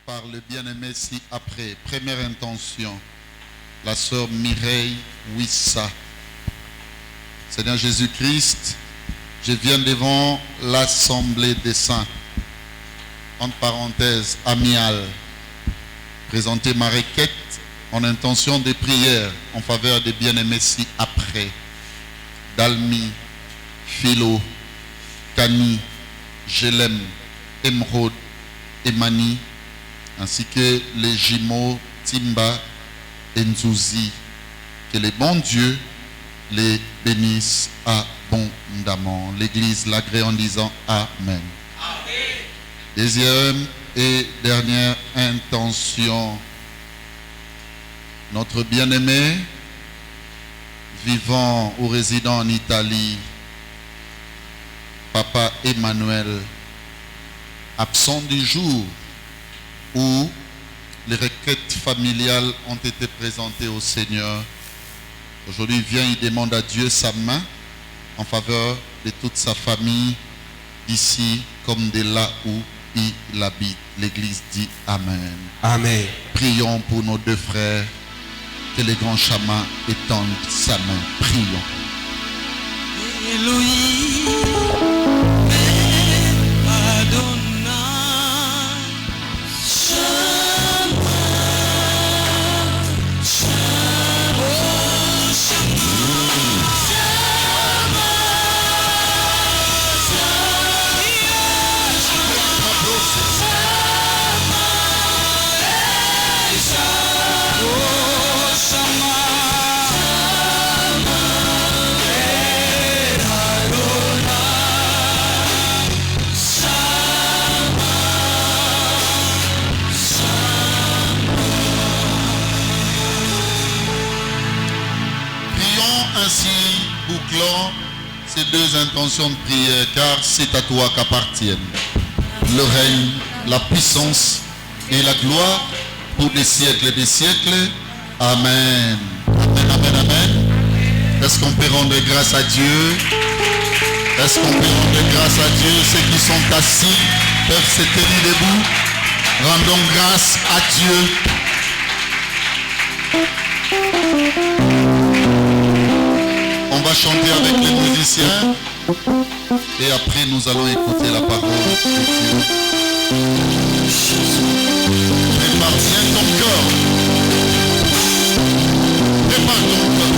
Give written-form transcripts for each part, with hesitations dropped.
par le bien-aimé ci-après. Première intention, la sœur Mireille Wissa. Seigneur Jésus-Christ, je viens devant l'Assemblée des Saints, entre parenthèses, amiale, présenter ma requête en intention de prière en faveur des bien-aimés ci-après. Dalmi, Philo, Kani, Jelem, Emeraude, Emani, ainsi que les jumeaux Timba et Nzouzi. Que les bons dieux les bénissent abondamment. L'Église l'agrée en disant Amen. Amen. Deuxième et dernière intention. Notre bien-aimé, vivant ou résidant en Italie, Papa Emmanuel, absent du jour où les requêtes familiales ont été présentées au Seigneur. Aujourd'hui, il vient, il demande à Dieu sa main en faveur de toute sa famille, ici comme de là où il habite. L'Église dit Amen. Amen. Prions pour nos deux frères. Que les grands chamans étendent sa main. Prions. Ainsi, bouclons ces deux intentions de prière, car c'est à toi qu'appartiennent le règne, la puissance et la gloire pour des siècles et des siècles. Amen. Amen, amen, amen. Est-ce qu'on peut rendre grâce à Dieu? Est-ce qu'on peut rendre grâce à Dieu? Ceux qui sont assis peuvent se tenir debout. Rendons grâce à Dieu. On va chanter avec les musiciens et après nous allons écouter la parole de Dieu. Prépare bien ton cœur. Prépare ton cœur.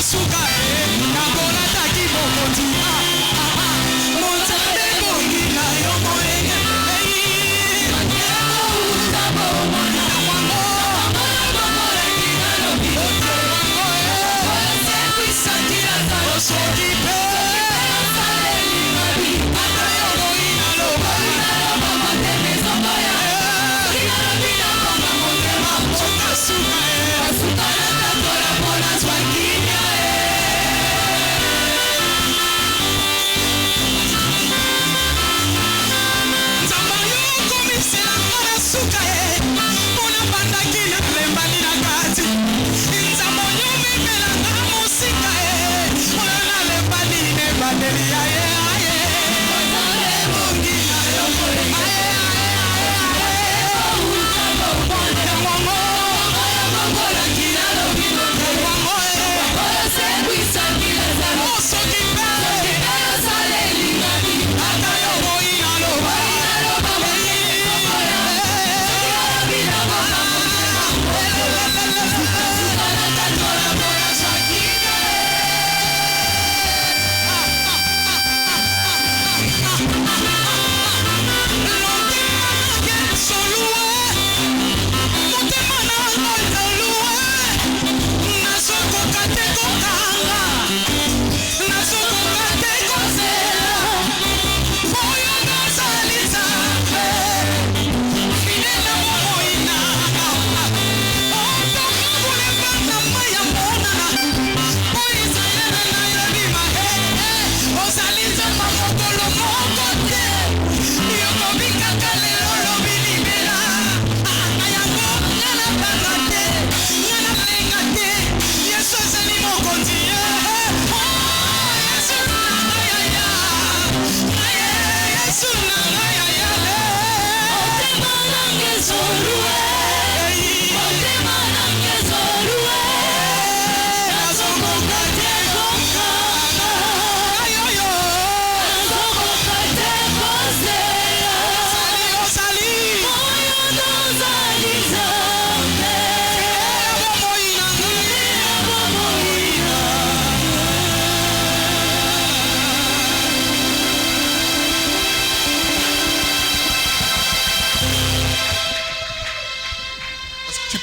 Suka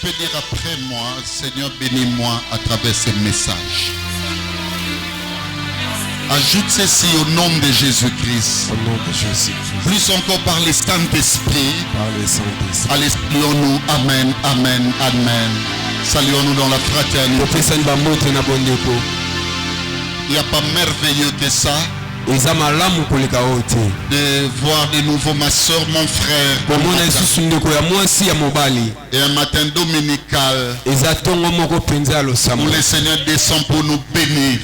peux dire après moi, Seigneur, bénis-moi à travers ces messages. Ajoute ceci au nom de Jésus-Christ. Au nom de Jésus-Christ. Plus encore par le Saint-Esprit. Par le Saint-Esprit. Allez, saluons-nous. Amen, amen, amen. Saluons-nous dans la fraternité. Il n'y a pas merveilleux que ça. De voir de nouveau ma soeur, mon frère. Et un matin dominical où le Seigneur descend pour nous bénir.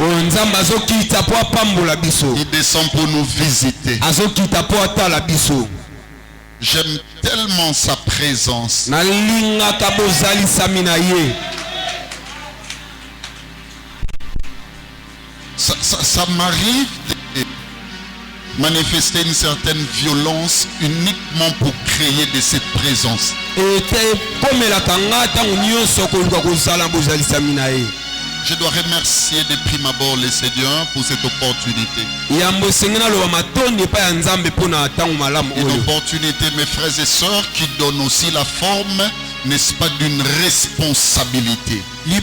Il descend pour nous visiter. J'aime tellement sa présence. Ça m'arrive de manifester une certaine violence uniquement pour créer de cette présence. Je dois remercier de prime abord le Seigneur pour cette opportunité. Une opportunité, mes frères et sœurs, qui donne aussi la forme, n'est-ce pas, d'une responsabilité. Vous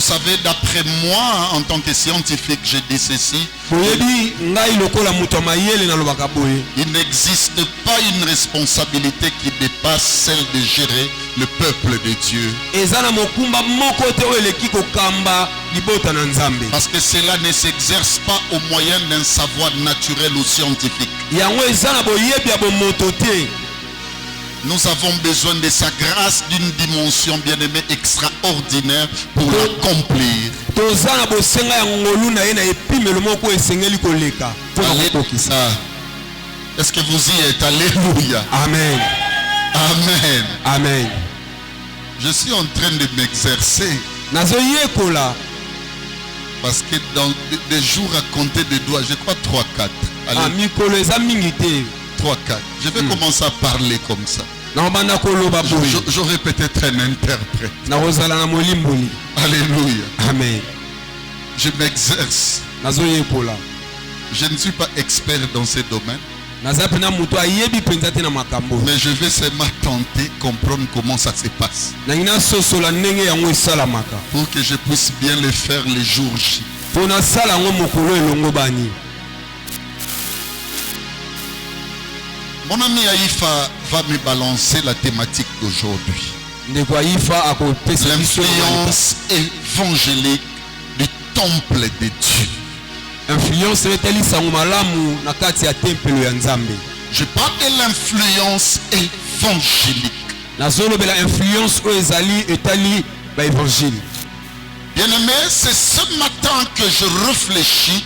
savez, d'après moi, en tant que scientifique, je dis ceci. Il n'existe pas une responsabilité qui dépasse celle de gérer le peuple de Dieu. Parce que cela ne s'exerce pas au moyen d'un savoir naturel ou scientifique. Nous avons besoin de sa grâce d'une dimension bien-aimée extraordinaire pour l'accomplir. Est-ce que vous y êtes? Alléluia. Amen. Amen. Amen. Je suis en train de m'exercer. Parce que dans des jours à compter des doigts, je crois 3-4. 3-4. Je vais commencer à parler comme ça. J'aurai peut-être un interprète. Alléluia. Amen. Je m'exerce. Je ne suis pas expert dans ces domaines. Mais je vais seulement tenter de comprendre comment ça se passe. Pour que je puisse bien le faire les jours J. Mon ami Aïfa va me balancer la thématique d'aujourd'hui. L'influence évangélique du temple de Dieu. Je parle de l'influence évangélique. Bien-aimé, c'est ce matin que je réfléchis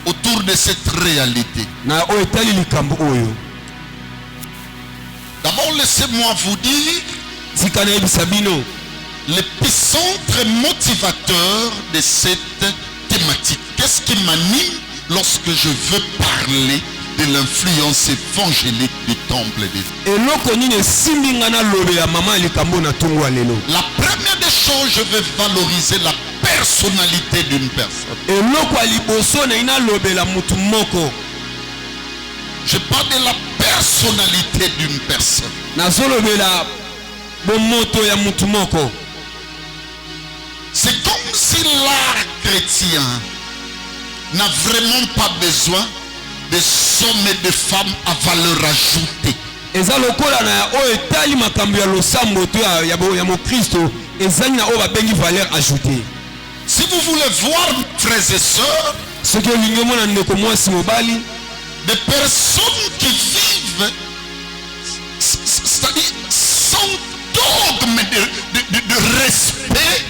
autour de cette réalité. D'abord, laissez-moi vous dire l'épicentre motivateur de cette thématique. Qu'est-ce qui m'anime lorsque je veux parler de l'influence évangélique du temple de Dieu? La première des choses, je vais valoriser la personnalité d'une personne. Je parle de la personnalité d'une personne. C'est comme si l'art chrétien n'a vraiment pas besoin des hommes et des femmes à valeur ajoutée. Si vous voulez voir, frères et sœurs, des personnes qui vivent, c'est-à-dire sans dogme de respect,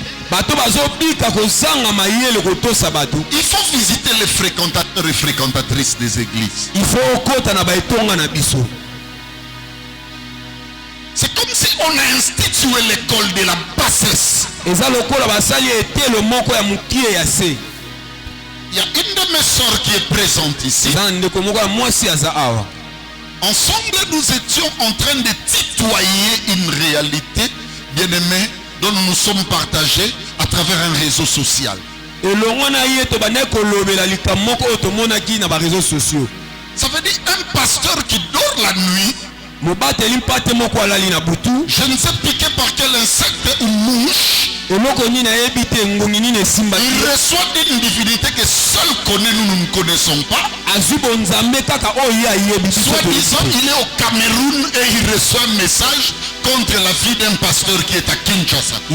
il faut visiter les fréquentateurs et fréquentatrices des églises. C'est comme si on a institué l'école de la bassesse. Il y a une de mes soeurs qui est présente ici. Ensemble, nous étions en train de tutoyer une réalité, bien-aimée, dont nous sommes partagés à travers un réseau social. Ça veut dire un pasteur qui dort dort la nuit, je ne sais piqué par quel insecte ou mouche, il reçoit une divinité que seul connaît, nous ne connaissons pas. Soit disant, il est au Cameroun et il reçoit un message contre la vie d'un pasteur qui est à Kinshasa. Et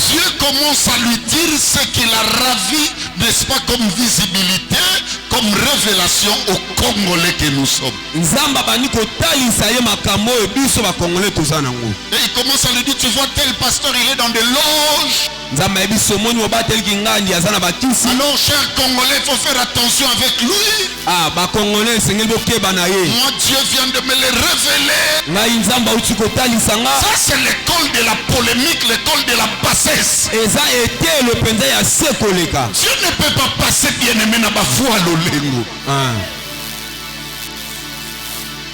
Dieu commence à lui dire ce qu'il a ravi, n'est-ce pas, comme visibilité, comme révélation aux Congolais que nous sommes. Et il commence à lui dire, tu vois tel pasteur, il est dans des loges. Alors, cher Congolais, il faut faire attention avec lui. Moi, Dieu vient de me le révéler. Ça, c'est l'école de la polémique, l'école de la bassesse. Dieu ne peut pas passer bien-aimé dans ma foi à l'olengo.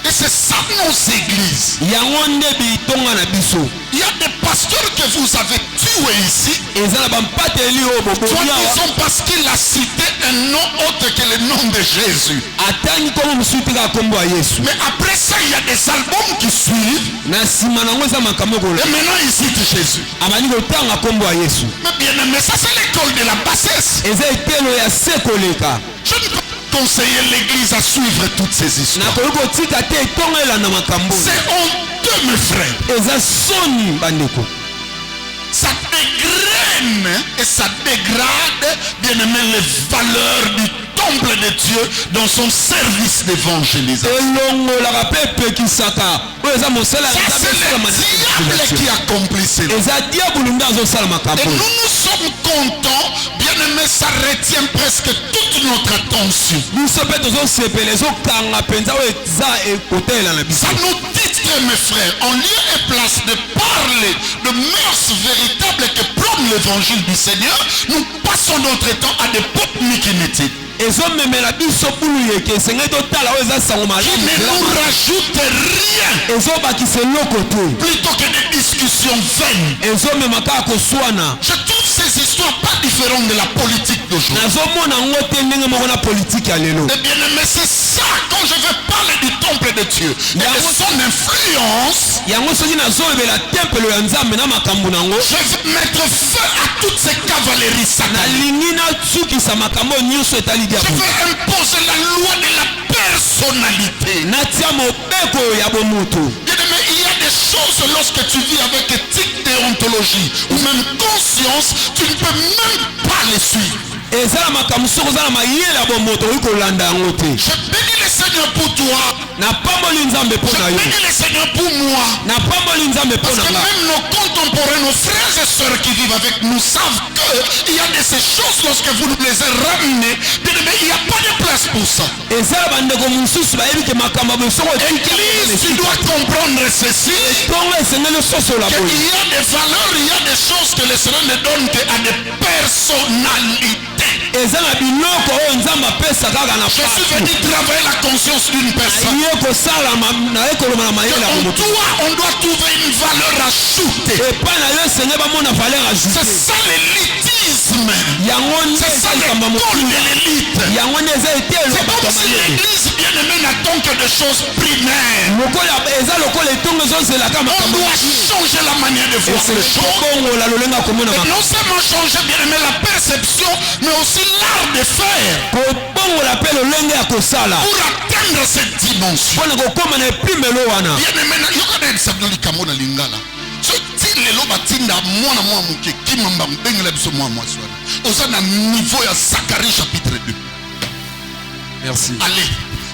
Et c'est ça nos églises. Il y a des pasteurs que vous avez tués ici. Soit parce qu'il a cité un nom autre que le nom de Jésus. Mais après ça, il y a des albums qui suivent. Et maintenant, il cite Jésus. Mais bien aimé, ça c'est l'école de la bassesse. Je ne peux conseiller l'église à suivre toutes ces histoires. C'est honteux, mes frères. Ça dégraine et ça dégrade, bien aimé, les valeurs du temple de Dieu dans son service d'évangélisation. Ça, c'est le diable qui accomplit cela. Et nous sommes contents, bien aimé, ça retient presque toute notre attention. Ça nous titre, mes frères, en lieu et place de parler de mœurs véritables que prône l'évangile du Seigneur, nous passons notre temps à des pop mikiniti. Qui ne nous rajoute rien. Plutôt que des discussions vaines. Je trouve ces histoires pas différentes de la politique d'aujourd'hui. Et bien aimé, c'est ça, quand je veux parler du temple de Dieu et de son influence, je veux mettre feu à toutes ces cavaleries sataniques. Je veux imposer la loi de la personnalité. Bien aimé, il y a des choses, lorsque tu vis avec éthique, déontologie ou même conscience, tu ne peux même pas les suivre. Je bénis le Seigneur pour toi. Je bénis le Seigneur pour moi. Parce que même nos contemporains, nos frères et sœurs qui vivent avec nous savent qu'il y a de ces choses, lorsque vous nous les ramenez, bien aimé, il n'y a pas de place pour ça. Église, tu dois comprendre ceci. Il y a des valeurs, il y a des choses que le Seigneur ne donne qu'à des personnalités. Je suis venu travailler la conscience d'une personne. En toi, on doit trouver une valeur ajoutée. C'est ça l'élitisme. C'est ça l'école de l'élite. C'est comme si l'église bien-aimée n'attend que des choses primaires. On doit changer la manière de voir les choses. Et non seulement changer bien-aimé la perception, mais aussi l'art de faire. Pour atteindre cette dimension. Bien-aimé, lelo batinda mwana mwa muke kimamba mbengela biso mwa mwaswana oza na niveau ya Zacharie chapitre 2. Merci. Allez,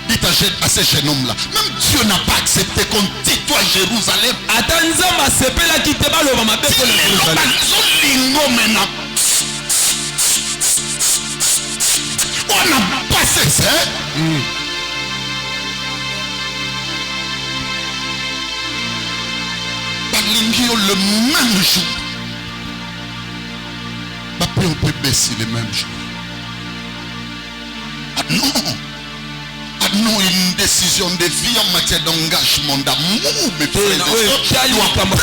dites à ces jeunes hommes là, même Dieu n'a pas accepté qu'on tutoie Jérusalem. Atanzamba sepela kiteba lo mama beko le Jérusalem. Lingo mena. On a passé ça. Le même jour, on peut baisser le même jour. Ah non, une décision de vie en matière d'engagement, d'amour, mes frères et sœurs, doit prendre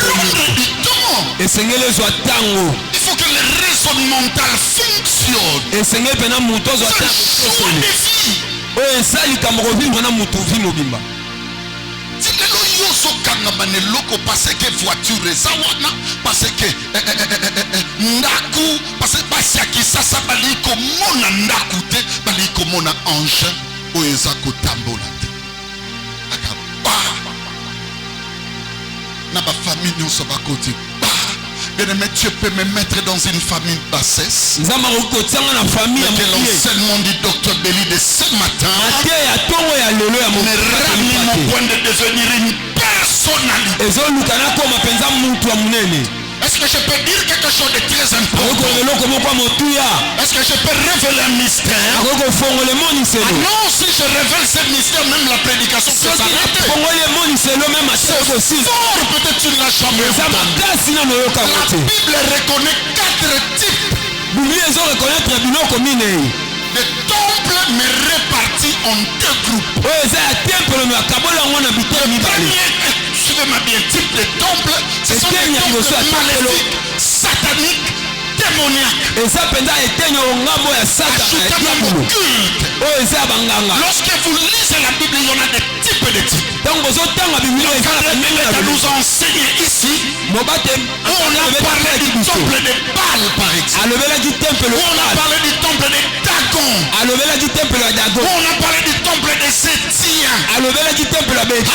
du temps. Il faut que les personne mentale fonctionne. Et Seigneur, pendant mon temps, C'est un choix de vie. oh, ça, il t'a revu pendant mon tour, vie mobimba. Parce que voiture zawana, parce que ndaku, parce que basiaki sasa baliko mona ndaku te, baliko mona ange o ezako tambola te. Akaba na ba famille nyonso bakoti. Bien-aimé, Dieu peut me mettre dans une famille de bassesse. Mais que l'enseignement du docteur Belly de ce matin me ramène mon point de devenir une personnalité. Est-ce que je peux dire quelque chose de très important? Est-ce que je peux révéler un mystère? Ah non, si je révèle ce mystère, même la prédication peut s'arrêter. C'est fort, peut-être tu ne l'as jamais entendu. La Bible reconnaît 4 types de temples, mais répartis en 2 groupes. Le premier, suivez-moi bien, type de temple, ce sont des temples maléfiques, sataniques, démoniaques. Ajoutez-moi au culte. Lorsque vous lisez la Bible, il y en a des types de types. Donc, nous enseigne ici où on a parlé du temple de Baal, par exemple. Où on a parlé du temple de Dagon. Où on a parlé du temple de Séthien.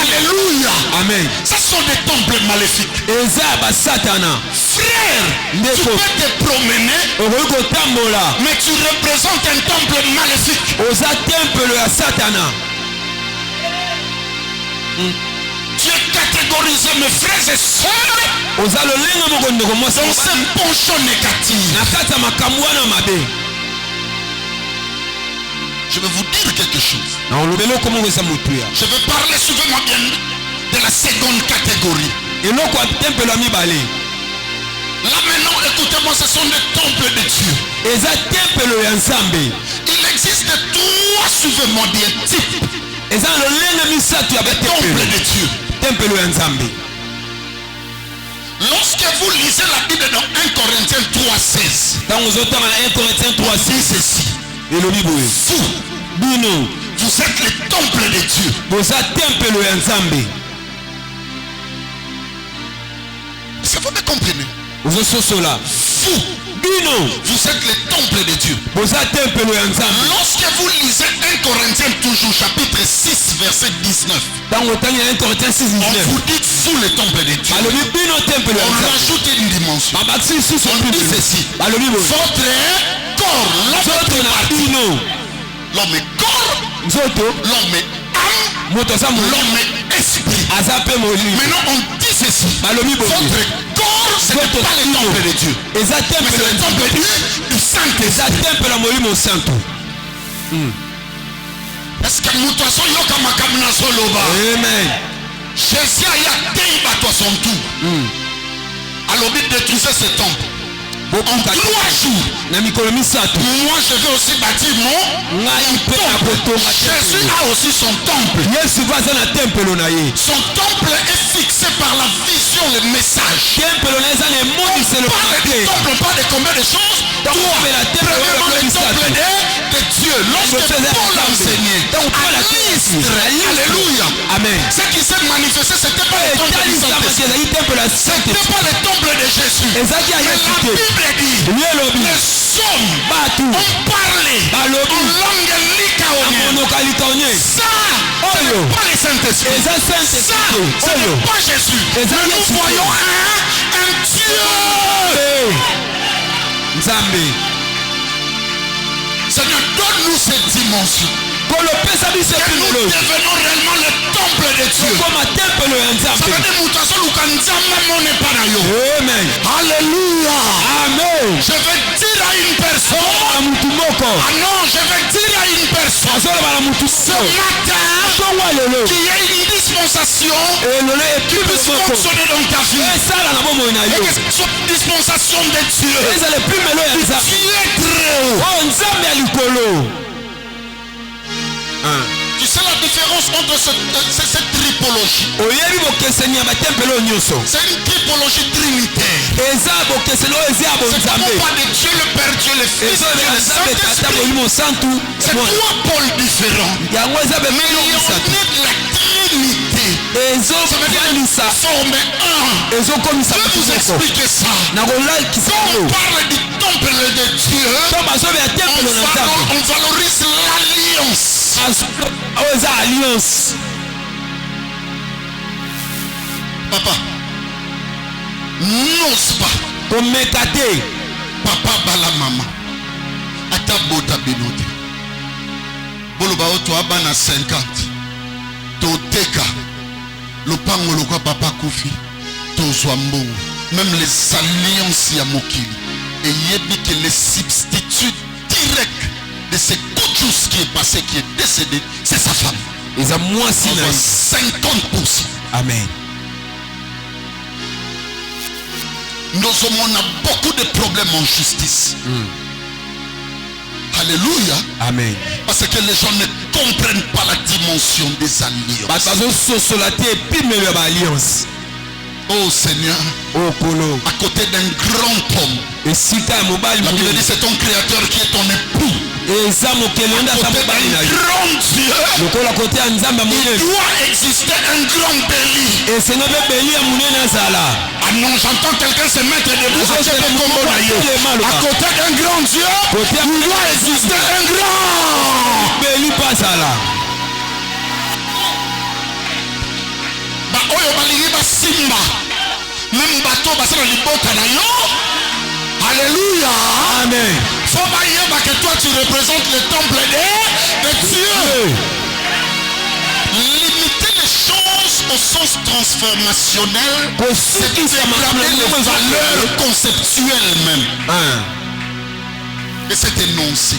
Alléluia. Amen. Ce sont des temples maléfiques. Frère, tu peux te promener, mais tu représentes un temple maléfique. Tu es catégorisé, mes frères et sœurs, dans un penchant négatif. Je vais vous dire quelque chose. Je vais parler, suivez-moi bien, de la seconde catégorie. Là maintenant, écoutez-moi, ce sont des temples de Dieu. Il existe 3, suivez-moi bien, types. Les temples de Dieu. Lorsque vous lisez la Bible dans 1 Corinthiens 3:16, dit ceci. Vous êtes les temples de Dieu. Est-ce que vous me comprenez? Vous êtes les temples de Dieu. Lorsque vous lisez 1 Corinthiens toujours chapitre 6 verset 19, on vous dit vous les temples de Dieu. On rajoute une dimension. On dit ceci. Votre corps, l'homme est corps, l'homme est âme, l'homme est esprit. Maintenant on dit ceci. Votre corps, ce n'est pas le temple de Dieu, mais c'est le temple du Saint-Esprit. Est-ce que nous sommes yoka makamna soloba? Amen. Jésus a été battu à son tour. Alors il détruisait ce temple. En 3 jours, moi je vais aussi bâtir mon temple. Jésus a aussi son temple. Son temple est fixé par la vision, le message. On parle du temple, on parle de combien de choses? 3. Premièrement, le temple de Dieu. Lorsque Paul enseignait à Lystre, alléluia, amen, ce qui s'est manifesté, ce n'était pas le temple du Saint-Esprit, ce n'était pas le temple de Jésus. Mais la Bible dit, les hommes ont parlé en langue likaonienne. Ça, ce n'est pas le Saint-Esprit. Ça, ce n'est pas Jésus. Mais nous voyons un Dieu. Seigneur, donne-nous cette dimension. Que nous devenons réellement le temple de Dieu. Ça veut dire Amen. Alléluia. Amen. Je vais dire à une personne. Ah non, je vais dire à une personne. Ce matin, qu'il y ait une dispensation qui puisse fonctionner dans ta vie. Et que ce soit une dispensation de Dieu. Dieu est très haut. Tu sais la différence entre cette tripologie? C'est une tripologie trinitaire. C'est comment pas de Dieu le Père, Dieu le Fils, Dieu le Saint-Esprit. C'est trois pôles différents. Mais il y en a de la Trinité. Ça veut dire former un. Je vais vous expliquer ça. Quand on parle du temple de Dieu, on valorise l'alliance. Papa, n'ose pas. Papa bala mama. Ata bota binote. Boloba oto abana 50. Toteka. Lopango lokwa papa Kofi. Tozwa mbongo. Même les alliances ya mokili. Et yebi que les substituts directs de ce couchous qui est passé, qui est décédé, c'est sa femme. Ils ont moins 50%. Amen. Nous avons beaucoup de problèmes en justice. Alléluia. Amen. Parce que les gens ne comprennent pas la dimension des alliances. Oh Seigneur, à côté d'un grand homme, la Bible dit c'est ton créateur qui est ton époux. À côté d'un grand Dieu, il doit exister un grand Béli. Ah non, j'entends quelqu'un se mettre debout. À côté d'un grand Dieu, il doit exister un grand Béli. Oyo balingi basimba même bato basala libota na yo. Alléluia. Amen. Faut bayeba que toi tu représentes le temple de Dieu. Limiter les choses au sens transformationnel, c'est dégrader les valeurs conceptuelles même. Et c'est énoncé.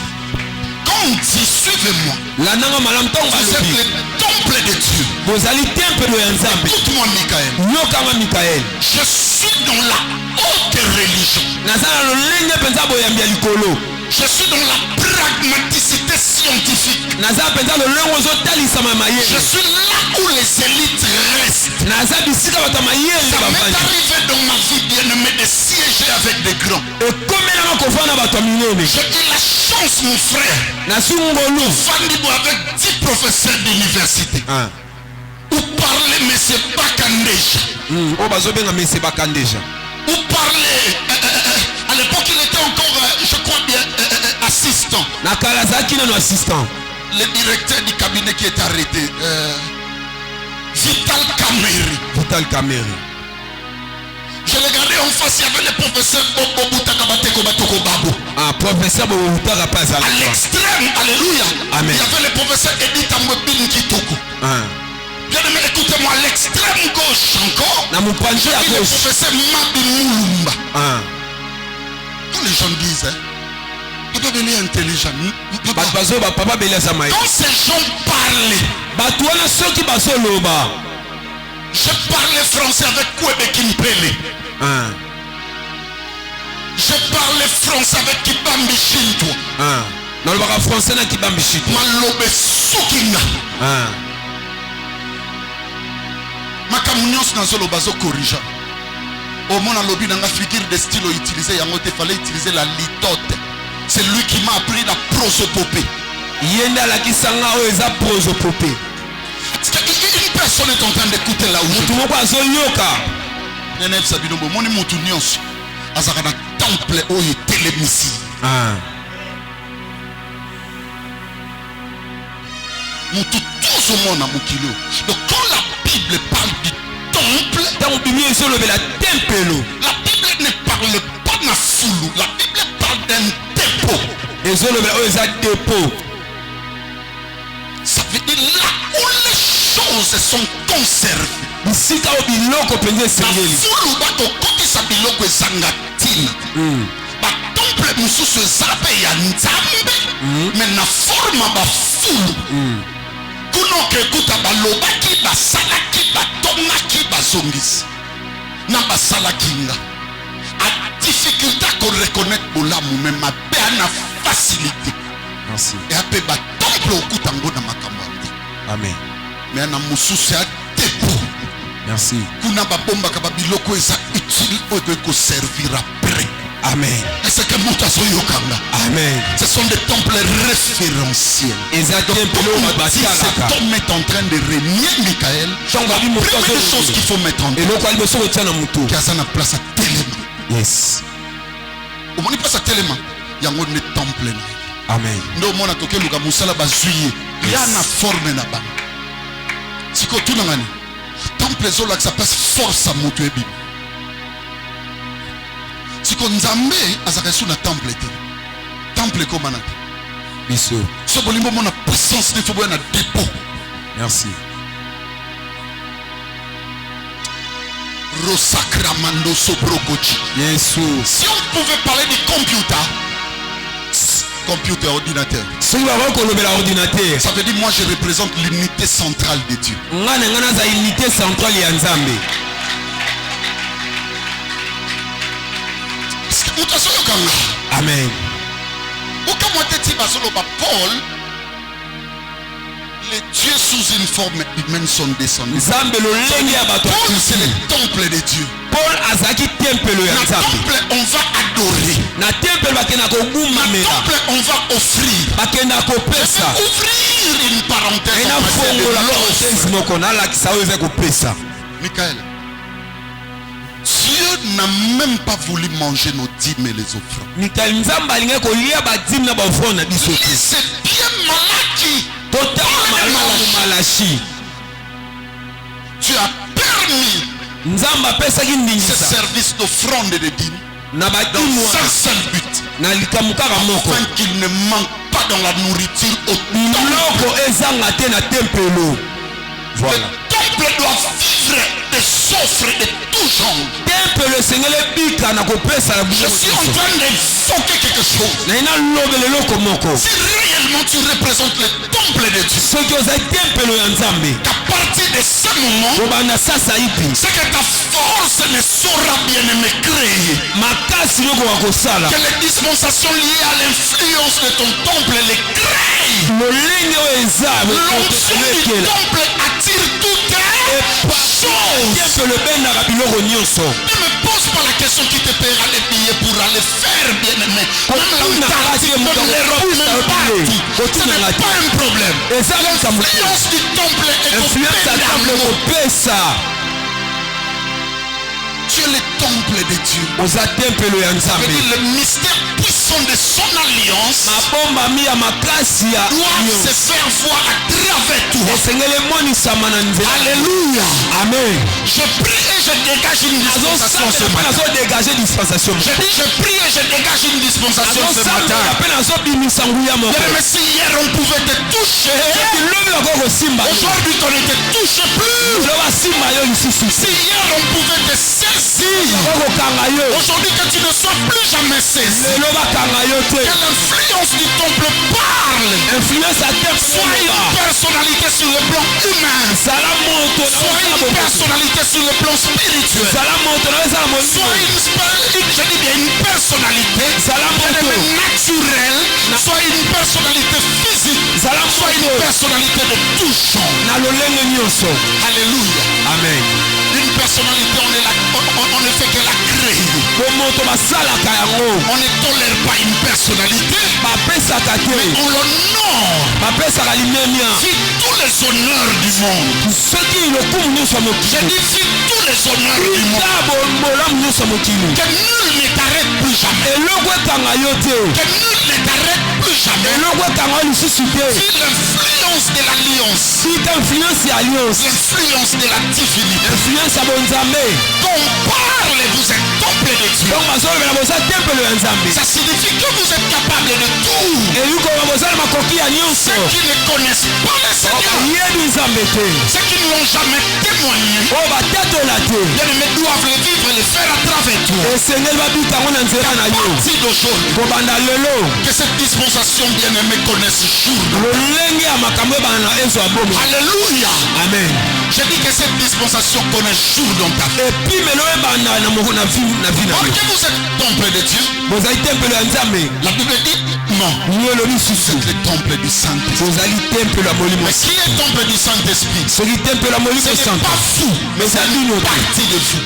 Quand on dit suivez-moi, vous êtes le temple de Dieu. Écoute-moi Michael. Je suis dans la haute religion. Je suis dans la pragmaticité scientifique. Je suis là où les élites restent. Ça m'est arrivé dans ma vie bien-aimée de siéger avec des grands. J'ai eu la chance, mon frère, de vivre avec 10 professeurs d'université. Ou parler M. Bakandeja. Ou parler, à l'époque il était encore, je crois bien, assistant. Le directeur du cabinet qui est arrêté, Vital Kameri. Je regardais en face, il y avait le professeur Bobo Takabateko Batoko Babo. Professeur Bobo Takabateko. À l'extrême, alléluia. Amen. Il y avait le professeur Edith Amwebin Kitoko. Bien aimé, écoutez-moi, à l'extrême gauche encore. Je vis le professeur Mabi Moulumba. Quand les gens disent, Papa Béli est intelligent. Quand ces gens parlaient, je parlais français avec Kwebe Kimpele. Je parlais français avec Kibambi Shinto. Malobe Sukinga. Makamunios Nazolo Bazo corrigea. Au moins, lobby dans la figure de style utilisé, il fallait utiliser la litote. C'est lui qui m'a appris la prosopopée. Est-ce qu'une personne est en train d'écouter là où je donc quand la Bible parle du temple, la Bible ne parle pas de foulou. La Bible parle d'un dépôt. Ça veut dire là où les choses sont conservées. La foulou bato koki sa biloko ezangatina. Ba temple mususu ezape ya nzambe. Mais na forma ba foulou. Kuno ke kuta balobaki basalaki batongaki bazongisi. Na basalaki nga. A difficulté qu'on reconnaître bolamu même à na facilité. Merci. Et après ba temple okutango na makambo. Amen. Mais un mosusu a dépôt. Merci. Kuna babomba kababiloko eza utile oyo servir après. Amen. Est-ce que mutaso yokanga? Amen. Ce sont des temples référentiels. Cet cet homme est en train de régner Michael. La première chose qu'il faut mettre en place, qui a sa place à Téléma. Yes. Au moins, place à Téléma. Il y a un temple. Amen. Nous, on a toqué le Gamoussala Bazuye. Il y a une forme là-bas. Si tu as un temple, ça passe force à Moutouébi. Si tu as un temple, temple comme un Bisso. ce que nous avons la puissance de faire un dépôt. Merci. Rosakramando Sobrokochi. Yes. Si on pouvait parler du computer ordinateur, ça veut dire moi je représente l'unité centrale de Dieu. Unité centrale ya Nzambe. Amen. Paul, les dieux sous une forme humaine sont descendus. Paul, c'est le temple de Dieu. Paul azaki temple ya Dans le Nzambe. temple, on va adorer. Na temple bakena ko Dans le gumamela. temple, on va offrir. Bakena ko Je pesa. vais ouvrir une parenthèse Ena en matière fongo la de l'offre. parenthèse moko na la kisa oyo ko pesa. Michael, Dieu n'a même pas voulu manger nos dîmes et les offrandes. Michael Nzambe alinga ko lia ba dîme na ba offrande na biso. C'est bien malaki. Malachi. Tu as permis Nzamba pesaki ce ndingisa service d'offrande et de dîmes na dans badimu un seul but, na likamukaka moko afin qu'il ne manque pas dans la nourriture au temple. biloko ezanga te na tempelo. Le Voilà. temple doit vivre des offres de tout genre. Tempelo esengeli bika na kopesa na Je suis en train d'évoquer quelque chose. na ina lobe leloko moko Si réellement tu représentes le temple de Dieu, soki ozali tempelo ya Nzambe qu'à partir de ce moment, kobanda sasa ipi c'est que ta force ne saura bien me créer. makasi yokoka kosala Que les dispensations liées à l'influence de ton temple les créent. lolenge oyo eza L'onction du ekela temple attire toutes choses. tempelo ebendaka biloko nyonso. Ne me pose pas la question qui te paiera les billets pour aller faire, bien-aimé. Même l'Antarctique, même l'Europe, même partout. Ce n'est pas un problème. L'influence du temple est au influence ya temple pédalo. kopesa. Tu es le temple de Dieu. oza tempelo ya Ça veut Nzambe. dire le mystère puissant de son alliance mabombami ya makasi ya doit se faire voir à travers toi. esengeli emonisama na nzela. Alléluia. Amen. Je prie et je dégage une dispensation ce azosambela mpe matin. nazodégage dispensation Je dis je prie et je dégage une dispensation ce matin. azosambela mpe nazobimisa nguya moko. Bien-aimé, si hier on pouvait te toucher, lobi bako kosimba yo aujourd'hui on ne te touche plus. lo basimba yo lisusu Si hier on pouvait te saisir, bakokanga yo aujourd'hui que tu ne sois plus jamais saisi. lelo bakanga yo te. Que l'influence du temple parle. influence ya Sois une temple personnalité sur le plan humain. zala moto Sois une personnalité sur le plan spirituel. zala moto na ezala Sois je dis bien une personnalité zala moto naturelle. Sois une personnalité physique. zala Sois une moto personnalité de tout genre. na lolenge nyonso. Alléluia. Amen. Une personnalité, on ne fait que la créer. po moto basalaka yango On ne tolère pas une personnalité, bapesaka te on l'honore. bapesaka limemia Fit tous les honneurs du monde. soki lokumu nyonso ya Je mokili dis fit tous les honneurs du monde. ta bolamu nyonso ya mokili Que nul ne t'arrête plus jamais. eloko ekanga yo te Que nul ne t'arrête plus jamais. eloko ekanga yo lisusu te Fit l'influence de l'alliance. sika influence ya alliance L'influence de la divinité. influence ya bonzambe Qu'on parle, vous êtes temple de Dieu. donc bazolobela boza tempelo ya nzambe Ça signifie que vous êtes capable de tout. eyukoba boza na makoki ya nyonso Ceux qui ne connaissent pas le Seigneur, yebi nzambe te ceux qui ne l'ont jamais témoigné, oyo batatola te bien-aimés, doivent le vivre et le faire à travers toi. esengeli babika yango na nzela na yo Si d'aujourd'hui, kobanda lelo que cette dispensation bien-aimée connaisse jour. lolenge ya makambo ebana na ezo ya bomi. Alléluia. Amen. Je dis que cette dispensation connaisse jour dans ta vie. epimelo ebanda na vie na Or yo que vous êtes temple de Dieu, bozali tempelo ya nzambe la Bible dit deuxièmement, Nous le c'est le temple du Saint-Esprit. Vous allez temple la molimo. Mais qui est le temple du Saint-Esprit? Celui temple la molimo Ce n'est sainte. pas vous, mais c'est une Parce partie de vous.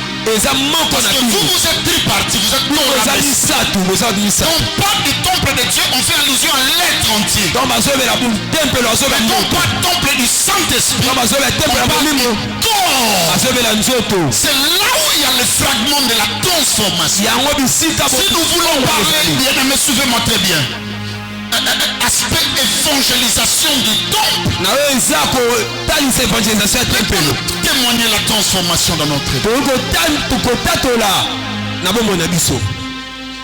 Parce que vous, vous êtes tripartis, vous êtes Vous corps. allez ça tout, vous allez ça. Quand on parle du temple de Dieu, on fait allusion à l'être entier. Donc bazobe la boum temple la zobe Mais quand on moto. parle du temple du Saint-Esprit, Donc bazobe on temple la parle du molimo. corps. Bazobe la nzoto. C'est là où il y a le fragment de la transformation. Yango bisika Si nous voulons parler, bien aimé, suivez-moi très bien. Aspect évangélisation du temple. na oyo eza kotalisa evangelisation ya tempelo. Témoigner la transformation dans notre vie. tokotatola na bomoi na biso.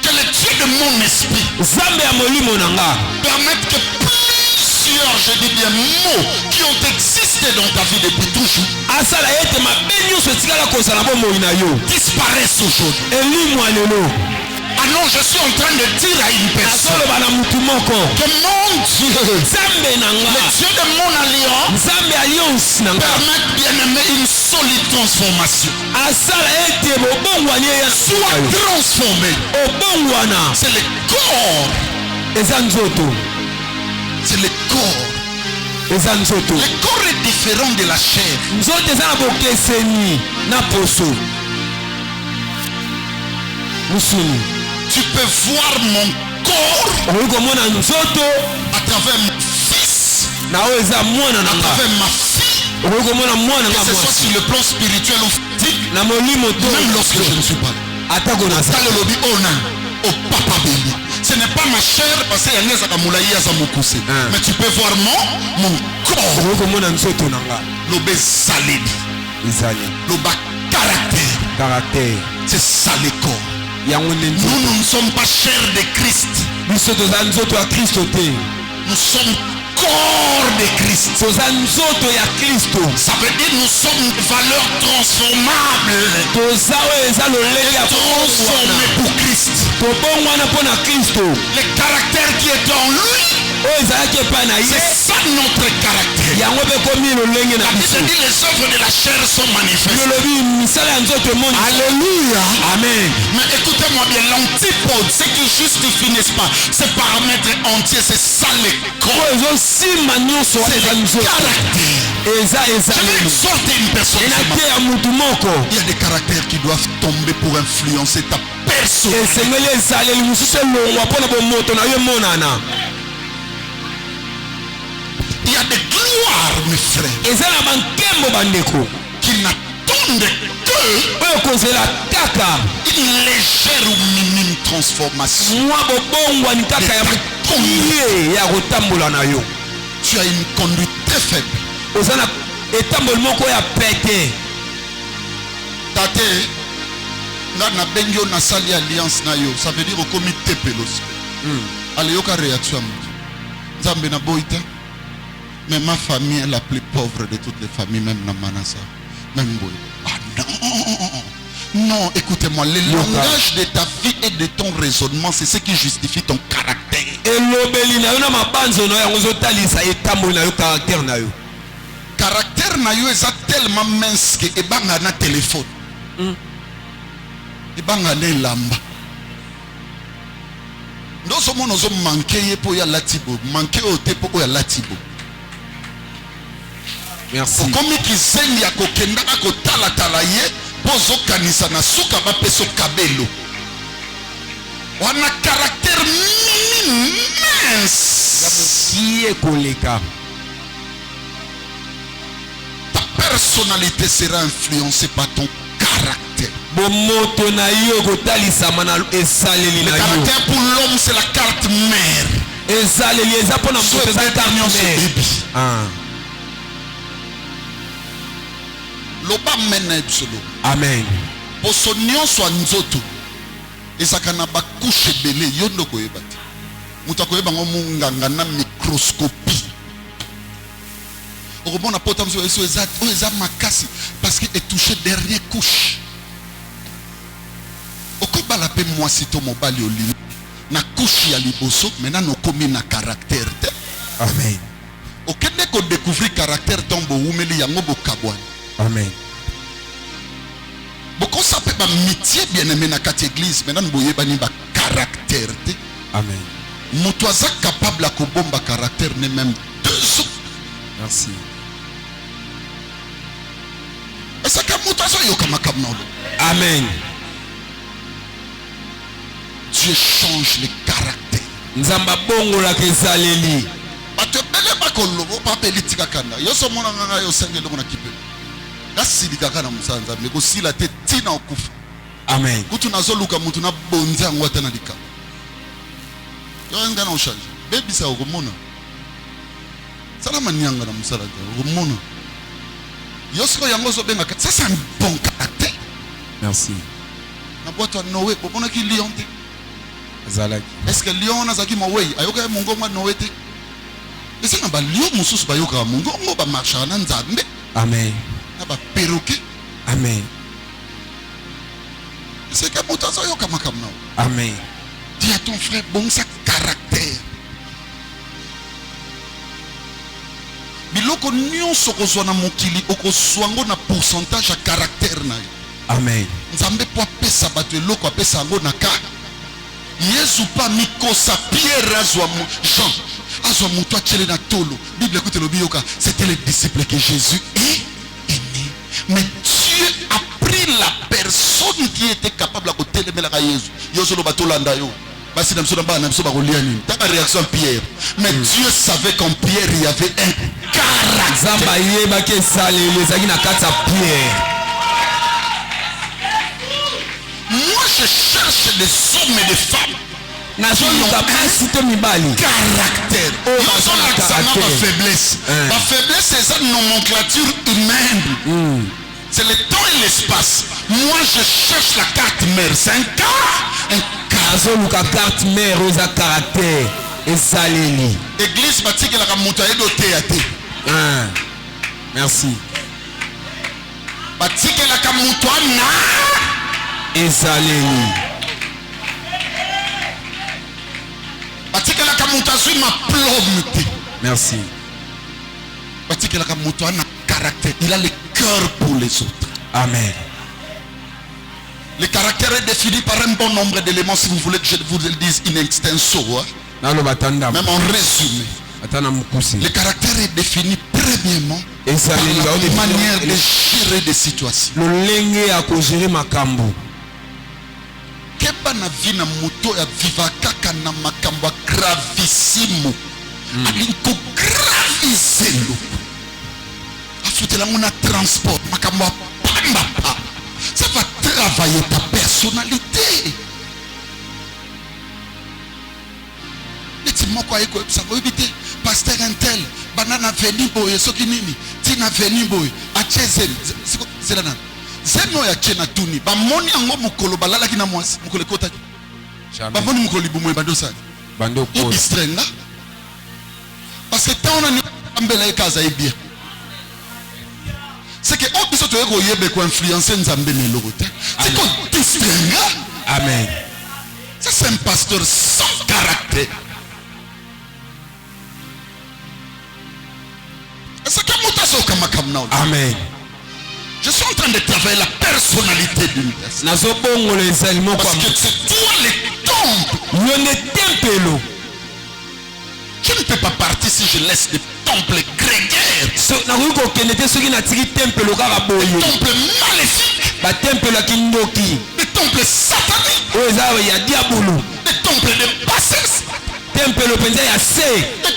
Que le Dieu de mon esprit Nzambe ya molimo na nga permette que plusieurs, je dis bien, mots qui ont existé dans ta vie depuis toujours asala ete mabe nyonso etikala kozala na bomoi na yo disparaissent aujourd'hui. elimwa lelo. Ah non, je suis en train de dire à une personne azoloba na mutu moko que mon Dieu, nzambe na le nga Dieu de mon alliance, nzambe alliance na nga permette bien aimé une solide transformation. asala ete bobongwani eya Sois transformé. obongwana C'est le corps. eza nzoto. C'est le corps. eza nzoto. Le corps est différent de la chair. nzoto eza na bokeseni na poso musuni. Tu peux voir mon corps okoki komona nzoto à travers mon fils, na oyo eza mwana na à nga. travers ma fille, okoki komona mwana que nga ce soit mwasi sur le plan spirituel ou physique, na molimo to même lorsque je ne suis pas là. atako na Dans le lobby, au papa béni. Ce n'est pas ma chair parce qu'il y a une mokuse. Mais tu peux voir mon corps. okoki komona nzoto na nga L'obé salidi. ezali L'oba caractère. karaktere C'est ça le corps. yango nde Nous, nzoto. nous ne sommes pas chair de Christ. biso toza nzoto ya kristo te, Nous sommes corps de Christ. toza nzoto ya kristo. Ça veut dire nous sommes de valeur transformable. toza oyo eza lolenge ya Transformé pour Christ. tobongwana mpo na kristo Le caractère qui est en lui, oyo ezalaki epai na ye c'est ça notre caractère. yango mpe komi lolenge na La Bible biso. dit les œuvres de la chair sont manifestes. lolobi misala ya nzoto emoni. Alléluia. amen. Mais écoutez-moi bien, l'antipode, ce qui justifie, n'est-ce pas, ces paramètres entiers, c'est ça le corps. oyo ezosimba nyonso wana C'est eza le nzoto caractère. eza Je vais ezaleli exhorter une personne. ce ena matin. te ya mutu moko Il y a des caractères qui doivent tomber pour influencer ta personne. esengeli ezaleli mosusu elongwa mpo na bomoto na yo emonana. Il y a des gloires, mes frères, eza na bankembo bandeko qui n'attendent que oyo kozela kaka une légère ou minime transformation. mwa bobongwani kaka ya mokie ya kotambola na yo. Tu as une conduite très faible. oza na etamboli moko ya pete. Tate, nga na bengi na sali alliance na yo, ça veut dire okomi tepelos. Allez, yoka réaction. Nzambe na boita. Mais ma famille est la plus pauvre de toutes les familles, même na Manasa. Même boy. Ah non. Non, écoutez-moi, le langage de ta vie et de ton raisonnement, c'est ce qui justifie ton caractère. elobeli na yo na mabanzo na yo yango ezotalisa etamboli na yo karaktere na yo. Caractère na yo est tellement mince que ebanga na téléphone. Ebanga na lamba. Nous sommes nous manqué pour ya latibo, manqué au te pour ya latibo. merci. Okomi kizengi ya kokenda akotala tala ye pozo kanisa na suka ba peso kabelo. Wana caractère mince. qui ekoleka Ta personnalité sera influencée par ton caractère. bomoto na yo kotalisama na esaleli Le na yo. caractère pour l'homme c'est la carte mère. esaleli eza mpo na moto eza karmere. Loba mena ebsolo. amen. Poso nyonso ya nzoto ezaka na bakushe ebele yo nde koyeba te. Moto akoyeba ngo munganga na microscopie. Okomona pota moso eza makasi parce que etouché dernière couche. Okobala pe mwasi to mobali oli na couche ya liboso maintenant okomi na caractère te. amen. Okende ko découvrir caractère tombo umeli yango bokabwani. amen. Beaucoup ça ba métier bien aimé na kati église maintenant boye bani ba caractère te. amen. Moutouaza capable à kobomba caractère n'est même 2 ans. Merci. Et ça comme Moutouaza yokamakam. Amen. Dieu change les caractères. Nzamba bongo la kezaleli. Bato bele bakolobo pa politika kana. Yo so mona nganga yo sengelo na kipe. Kasili kana musanza me ko sila te tina okufa. Amen. Kutu nazoluka mutu na bonza ngwata na lika. Yo ngana o change. Baby sa okomona. Sala manyanga na musala te okomona. Yo siko yango zo benga ça c'est un bon caractère. Merci. Na boîte Noé bomona ki lion te. Zalaki. Est-ce que lion azaki mowei ayoka mungo mwa Noé te? Ese na ba lion mususu bayoka mungo ngo ba marcha na nzambe. Amen. Na ba perroquet. Amen. C'est que Moutaza yoka makamna. Amen. Dis à ton frère bon sa caractère. Biloko nyonso kozwa na mokili okozwango na pourcentage à caractère na yo. Amen. Nzambe po apesa bato eloko apesa yango na ka. Yesu pa mikosa Pierre azwa Jean azwa mutu achele na tolo. Bible écoute le bioka, c'était les disciples que Jésus est aimé. Mais Dieu a pris la personne qui était capable de téléméla à Jésus. Yoso lo batolanda yo. Basi na mso na mso ba kolia nini. Ta réaction Pierre. Mais Dieu savait qu'en Pierre il y avait un caractère. Zamba yeba ke saleli zaki na kata Pierre. Moi je cherche des hommes et des femmes. Caractère. Ma faiblesse. Ma faiblesse, c'est ça, nomenclature humaine. C'est le temps et l'espace. Moi, je cherche la carte mère. C'est un cas. Carte mère aux caractère. Et saleli. Église bâtie que la montagne de théâtre. Merci. Bâtie que la montagne. Et saleli. Merci. Il a le cœur pour les autres. Amen. Le caractère est défini par un bon nombre d'éléments, si vous voulez que je vous le dise in extenso. Même en résumé. Le caractère est défini premièrement par la manière de gérer des situations. Keba na vina moto ya viva kaka na makambo gravissimo. Alinko gravissimo. Afutela ngona transport makambo pamba pa. Ça va travailler ta personnalité. Eti moko ayeko episango ebite pasteur Intel banana veni boy soki nini tina veni boy achezen c'est là. Zeno ya chena tuni ba moni yango mukolo balala kina mwasi mukolo kota ba moni mukolo libumo bandosa bando ko istrenga parce que tant on a ambela ekaza ebia c'est que on biso to yeko yebe ko influencer nzambe meloko te c'est qu'on istrenga. Amen. Ça c'est un pasteur sans caractère. Est-ce que mutaso kama kamna? Amen. Je suis en train de travailler la personnalité d'une personne. Parce que c'est toi les temples. Je ne peux pas partir si je laisse des temples grégaires. Des temples maléfiques. Des temples sataniques. Des temples de bassesse. Des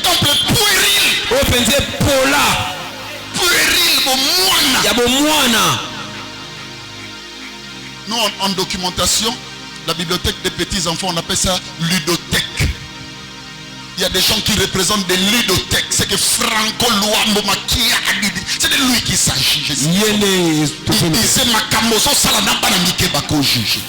temples puérils. Nous, en documentation, la bibliothèque des petits enfants, on appelle ça ludothèque. Il y a des gens qui représentent des ludothèques. C'est que Franco Luambo Makia, c'est de lui qu'il s'agit. Il disait Makamoso Salanaba Namike Bako juge.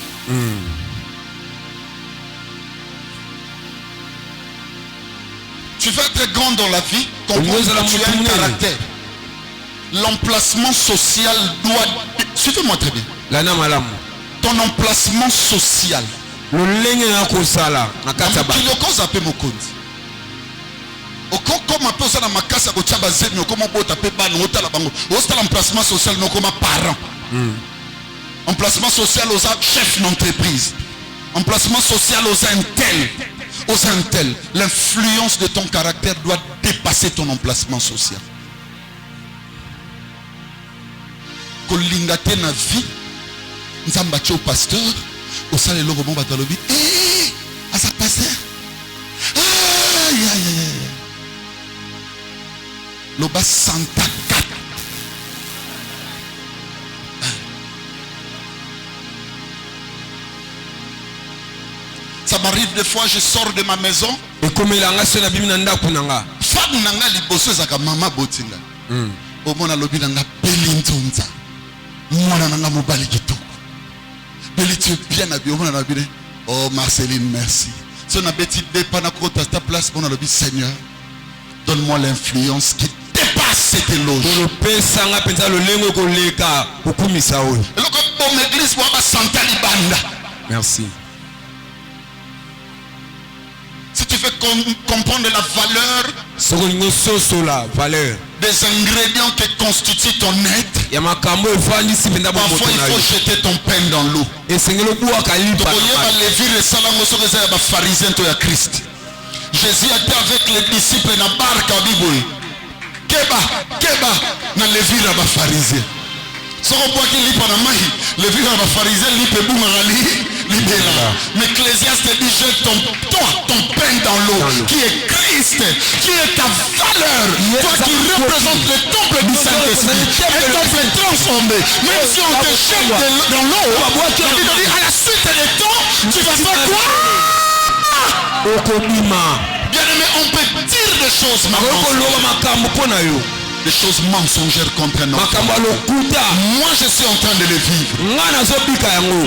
Tu veux être grand dans la vie, comprendre que tu as un caractère. L'emplacement social doit... Suivez-moi très bien. Ton emplacement social. Emplacement social comme parent. Emplacement social aux chefs d'entreprise. Emplacement social aux intels. aux intel. L'influence de ton caractère doit dépasser ton emplacement social. Kolingate na vie, nzambacho pasteur, au salé le robon batalobi, à sa pasteur. Aïe aïe aïe. Loba Santa Cat. Ça m'arrive des fois, je sors de ma maison. Et comme il a un seul abîme nanda kunanga. Femme nanga liboso zaka mama botinga. Au mona lobi nanga belintonza. Mwana nanga mobali kitoko. Beli tu es bien habillé. Au mona lobi. Oh Marceline, merci. Si on a bêti pas na kota ta place, mona lobi Seigneur, donne-moi l'influence qui dépasse cette éloge. Le pain sanga pensa le lengo koleka ukumisa oyo. Et donc comme l'église wa ba santali banda. Merci. Si tu veux comprendre la valeur des ingrédients qui constituent ton être, parfois il faut jeter ton pain dans l'eau. Jésus a été avec les disciples dans la barque à Bible. Keba na levira ba pharisien. Soko bois qui lit pendant mahi, levira ba pharisien lit pe bungali libéra. Mais Ecclésiaste dit jette ton pain dans l'eau, qui est Christ, qui est ta valeur, toi qui représente le temple du Saint-Esprit, un temple transformé. Même si on te jette dans l'eau, à la suite des temps, tu vas faire quoi? Bien aimé, on peut dire des choses maintenant. Des choses mensongères contre un enfant. Moi je suis en train de les vivre.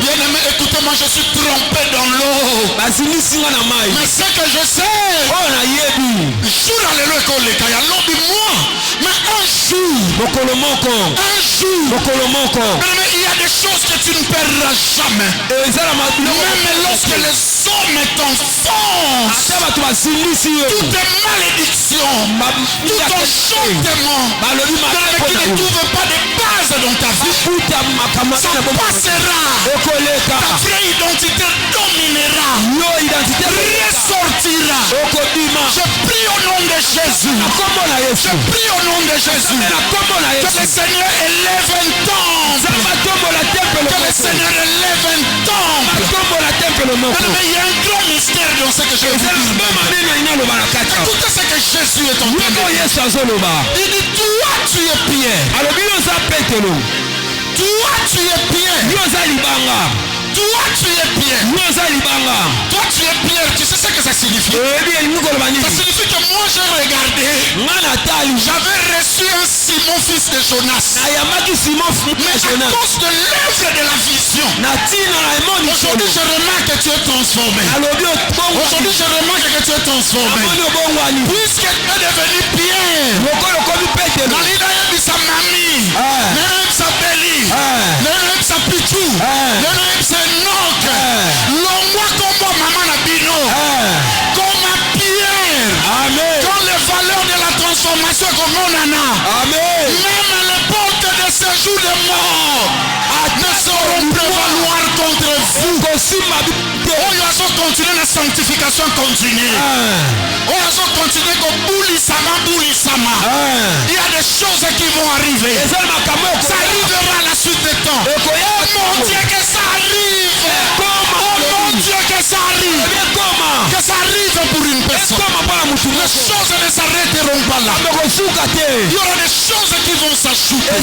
Bien aimé, écoutez-moi, je suis trompé dans l'eau. Mais ce que je sais, jour à l'école, mais un jour, il y a des choses que tu ne perdras jamais. Même lorsque les hommes t'enfoncent, toutes tes malédictions, tout ton chantement, qui ne trouve pas de base dans ta vie, ça passera. Ta vraie identité dominera, ressortira. Je prie au nom de Jésus. Je prie au nom de Jésus que le Seigneur élève un temple. Que le Seigneur élève un temple. Mais il y a un grand mystère dans ce que je veux dire. Écoutez ce que Jésus est en train de dire. Il dit, toi tu es Pierre. Toi tu es Pierre. Toi tu es Pierre. Toi tu es Pierre. Tu sais ce que ça signifie? Ça signifie que moi j'ai regardé. J'avais reçu un Simon fils de Jonas. Mais à cause de l'œuvre de la vision, aujourd'hui je remarque que tu es transformé. Aujourd'hui je remarque que tu es transformé. Puisque tu es devenu Pierre. Nalida yebi sa mami. Nena yebi sa beli. Nena yebi sa pichou. Nena yebi sa nok. Longwa kombo mama na bino. Comme Pierre. Quand les valeurs de la transformation comme on en a. Même les portes de séjour de mort ne sauront prévaloir contre vous. On a continué la sanctification continue. On a continué comme boulisama. Il y a des choses qui vont arriver. Ça arrivera à la suite des temps. Mon Dieu que ça arrive. Oh mon Dieu que ça arrive. Que ça arrive pour une personne. Les choses ne s'arrêteront pas là. Il y aura des choses qui vont s'ajouter.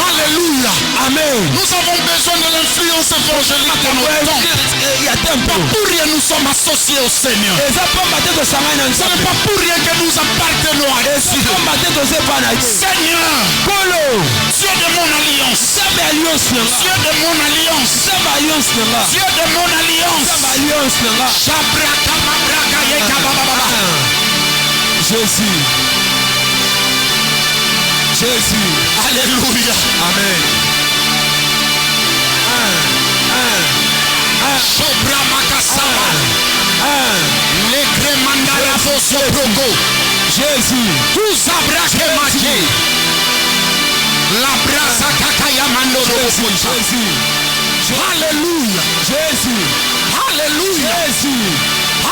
Alléluia. Amen. Nous avons besoin de l'influence évangélique dans nos temps. Pas pour rien nous sommes associés au Seigneur. Ce n'est pas pour rien que nous appartenons à Dieu. Seigneur, Dieu de mon alliance. Dieu de mon alliance. Dieu de mon alliance. Jésus. Alléluia. Amen. Sobra makasaba. Lekre mandala foso proko. Jésus. Tout sabrake maké. La brasa kakaya mandoro. Jésus. Alléluia. Jésus. Alléluia. Jésus.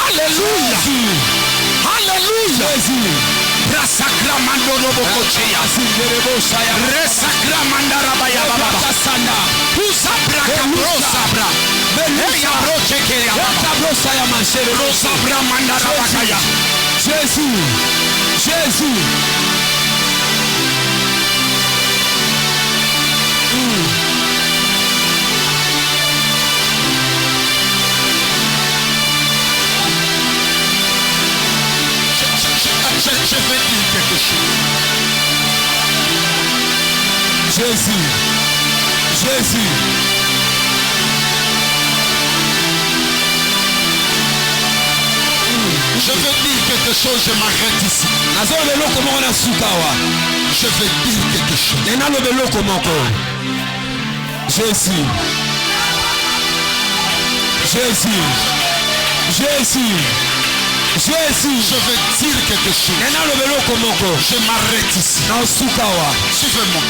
Alléluia. Alléluia. Rasakramando robokocheya. Resakramanda rabaya baba. Usabra kabrosabra. Eya brochekeya baba. Rosabra manda rabakaya. Jésus. Jésus. Je vais dire quelque chose. Jésus. Jésus. Je vais dire quelque chose, je m'arrête ici. Je vais dire quelque chose. Jésus. Jésus. Jésus. Jésus. Je vais dire quelque chose. Je m'arrête ici. Suivez-moi.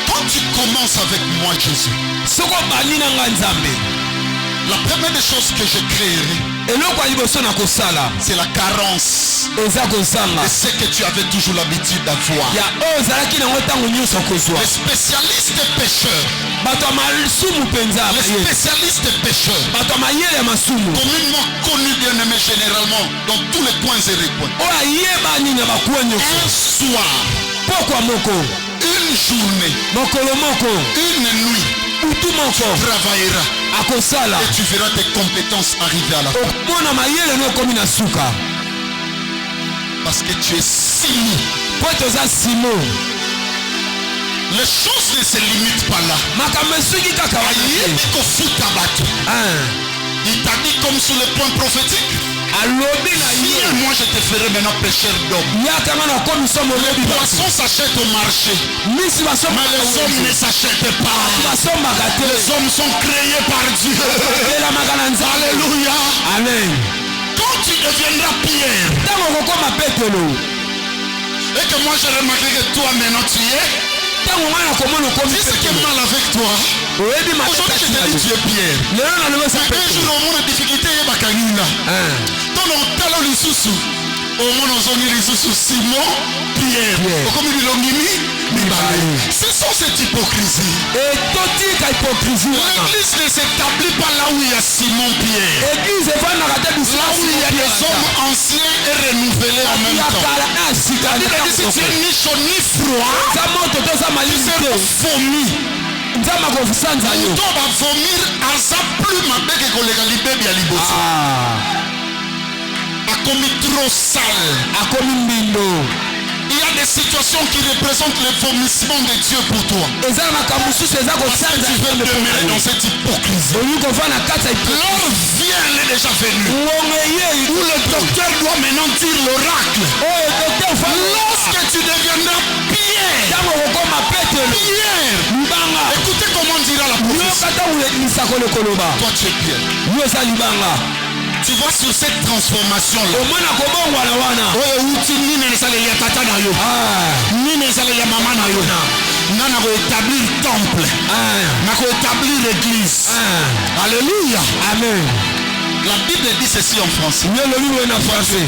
Quand tu commences avec moi, Jésus, la première des choses que je créerai, c'est la carence de ce que tu avais toujours l'habitude d'avoir. Les spécialistes pécheurs, communément connus, bien aimés généralement, dans tous les coins et recoins. Un soir, une journée, une nuit, tu travailleras et tu verras tes compétences arriver à la fin. Parce que tu es Simon. Les choses ne se limitent pas là. Il t'a dit comme sur le point prophétique. Viens, moi je te ferai maintenant pêcheur d'hommes. Les poissons s'achètent au marché, mais les hommes ne s'achètent pas. Les hommes sont créés par Dieu. Alléluia. Amen. Quand tu deviendras Pierre, et que moi je remarquerai que toi maintenant tu es, dis ce qui est mal avec toi. Aujourd'hui je te dis tu es Pierre. Mais un jour au monde de difficulté et bakanina. Ton talo lisusu. Au monde ozongi lisusu Simon Pierre. Comme il longimi mibale. Ce sont cette hypocrisie. L'église ne s'établit pas là où il y a Simon Pierre. Là où il y a des hommes anciens et renouvelés en même temps. C'est-à-dire que si tu es ni chaud ni froid, tu seras vomi. Muto va vomir aza plus mabe que kolega libebi ya liboso. Akomi trop sale. Il y a des situations qui représentent le vomissement de Dieu pour toi. Parce que tu veux demeurer dans cette hypocrisie. L'heure vient, elle est déjà venue. Où le docteur doit maintenant dire l'oracle. Lorsque tu deviendras Pierre. Écoutez comment dira la prophétie. Toi tu es Pierre. Tu vois sur cette transformation là. Établir temple. Établir l'église. Alléluia. Amen. La Bible dit ceci en français.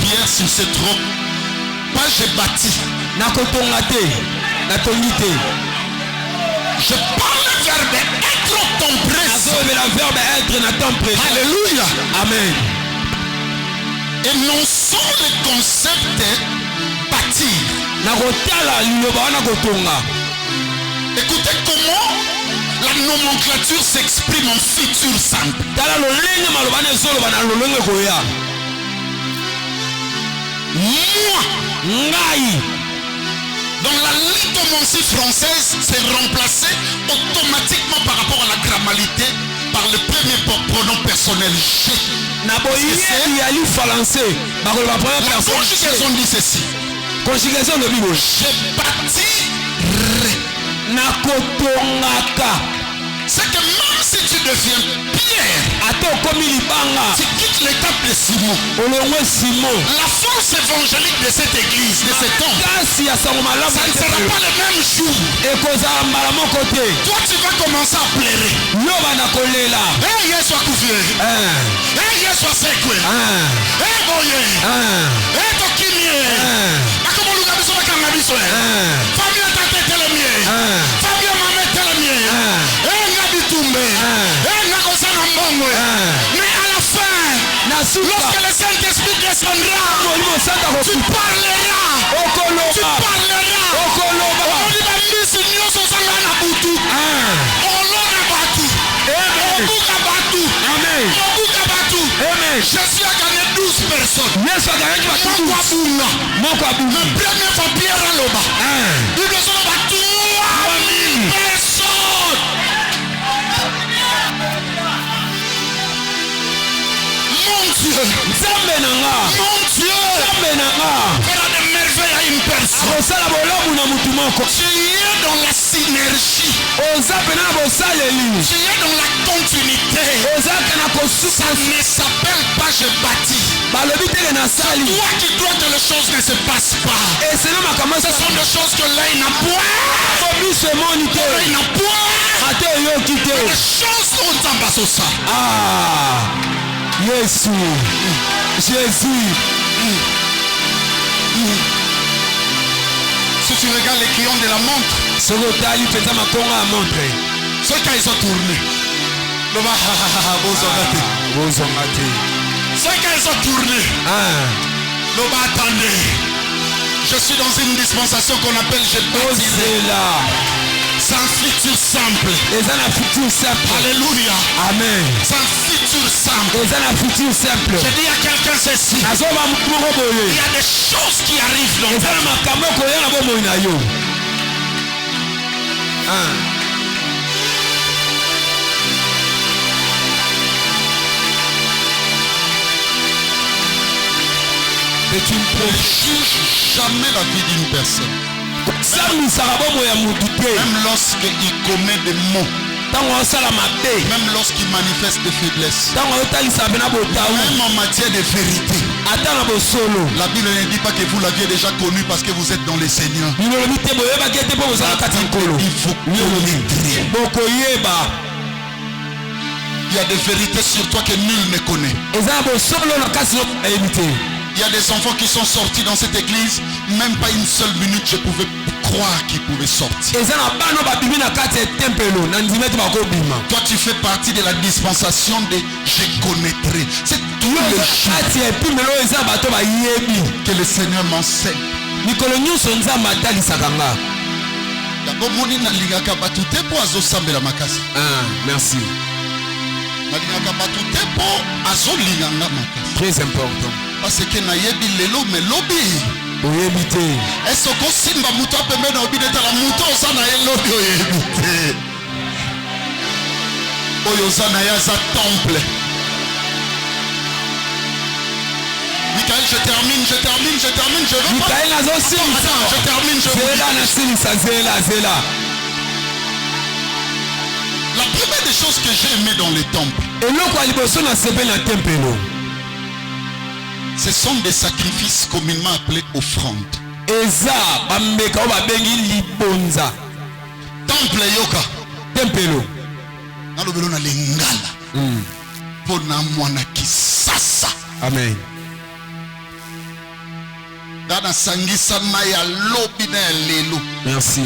Pierre sur cette roche. Pas j'ai bâti. Je parle le verbe être au temps présent. Alléluia. Amen. Énonçons le concept bâtir. Écoutez comment la nomenclature s'exprime en futur simple. Moi. Donc la lithomancie française s'est remplacée automatiquement par rapport à la grammaticalité par le premier pronom personnel je. La conjugaison dit ceci. Je bâtirai. C'est que même si tu deviens Pierre, tu quittes l'étape de Simon. La force évangélique de cette église, de cet homme, ça ne sera pas le même jour. Toi tu vas commencer à pleurer. Yesu akufie. Yesu asekwe. boye tokimie bakomoluka biso bakanga biso famille atate telemie famille mame telemie nga bitumbe nga kosana mbongo mais à la fin lorsque le Saint-Esprit descendra tu parleras omoni bambisi nyonso ozanga na butu olona batu obuka batu obuka batu Jésus a gagné 12 personnes moko abunga mais première fois Pierre aloba Bible ezoloba 3000 personnes. Mon Dieu, mon Dieu, fera des merveilles à une personne. Tu es dans la synergie. Tu es dans la continuité. Ça ne s'appelle pas je bâtis. C'est toi qui dois que les choses ne se passent pas. Ce sont des choses que l'œil n'a point. L'œil n'a point. Les choses sont en bas sur ça. Jésus. Si tu regardes les crayons de la montre, ceux qui ont tourné, ceux qui ont tourné, attendez, je suis dans une dispensation qu'on appelle je baptisé. C'est un futur simple. Alléluia. Amen. C'est un futur simple. Je dis à quelqu'un ceci. Il y a des choses qui arrivent dans ta vie. Et tu ne préjuges jamais la vie d'une personne. Même lorsqu'il commet des mots, même lorsqu'il manifeste des faiblesses, même en matière de vérité. La Bible ne dit pas que vous l'aviez déjà connu parce que vous êtes dans les Seigneurs. Il faut il y a des vérités sur toi que nul ne connaît. Il y a des enfants qui sont sortis dans cette église, même pas une seule minute je pouvais croire qu'ils pouvaient sortir. Toi tu fais partie de la dispensation de je connaîtrai. C'est tout le jour que le Seigneur m'enseigne. Merci. Très important. Parce que nayebi lelo me lobi. Oyebite. Est-ce que simba muto pembe na obi deta la muto osana ye lobi oyebite. Oyo osana ya za temple. Michael, je termine, je veux pas. Michael je termine, je veux. La première des choses que j'ai aimé dans les temples, ce sont des sacrifices communément appelés offrandes. Temple yoka. Tempelo. Nalobelo na lingala. Pona mwana kisasa. Amen. Dana sangisa na ya lobi na ya lelo. Merci.